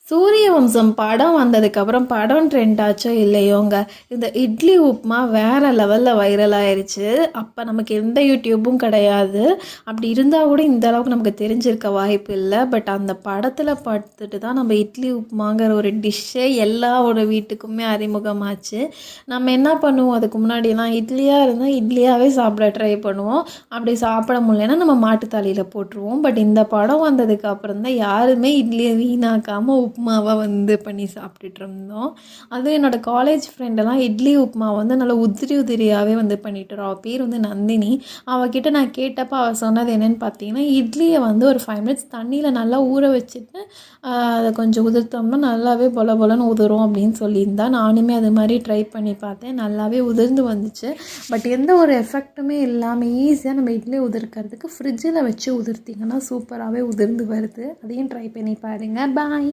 சூரியவம்சம் படம் வந்ததுக்கப்புறம் படம் ட்ரெண்ட் ஆச்சோ இல்லையோங்க, இந்த இட்லி உப்புமா வேறு லெவலில் வைரல் ஆயிடுச்சு. அப்போ நமக்கு எந்த யூடியூப்பும் கிடையாது. அப்படி இருந்தால் கூட இந்த அளவுக்கு நமக்கு தெரிஞ்சிருக்க வாய்ப்பு இல்லை. பட் அந்த படத்தில் பார்த்துட்டு தான் நம்ம இட்லி உப்புமாங்கிற ஒரு டிஷ்ஷே எல்லாரோட வீட்டுக்குமே அறிமுகமாச்சு. நம்ம என்ன பண்ணுவோம், அதுக்கு முன்னாடிலாம் இட்லியாக இருந்தால் இட்லியாகவே சாப்பிட ட்ரை பண்ணுவோம். அப்படி சாப்பிட முடியலன்னா நம்ம மாட்டுத்தாளியில் போட்டுருவோம். பட் இந்த படம் வந்ததுக்கு அப்புறம் தான் யாருமே இட்லியை வீணாக்காமல் உப்புமாவை பண்ணி சாப்பிட்டுட்டு இருந்தோம். அதுவும் என்னோடய காலேஜ் ஃப்ரெண்டெல்லாம் இட்லி உப்புமா நல்லா உதிரி உதிரியாகவே பண்ணிட்டுறோம். அவள் பேர் நந்தினி. அவகிட்ட நான் கேட்டப்போ அவள் சொன்னது என்னென்னு பார்த்தீங்கன்னா, இட்லியை ஒரு 5 மினிட்ஸ் தண்ணியில் நல்லா ஊற வச்சுட்டு அதை கொஞ்சம் உதிர்த்தோம்னா நல்லாவே பொல பொலன்னு உதிரும் அப்படின்னு சொல்லியிருந்தா. நானுமே அது மாதிரி ட்ரை பண்ணி பார்த்தேன். நல்லாவே உதிர்ந்து வந்துச்சு. பட் எந்த ஒரு எஃபெக்ட்டுமே இல்லாமல் ஈஸியாக நம்ம இட்லி உதிர்க்கிறதுக்கு ஃப்ரிட்ஜில் வச்சு உதிர்த்திங்கன்னா சூப்பராகவே உதிர்ந்து வருது. அதையும் ட்ரை பண்ணி பாருங்கள். பாய்.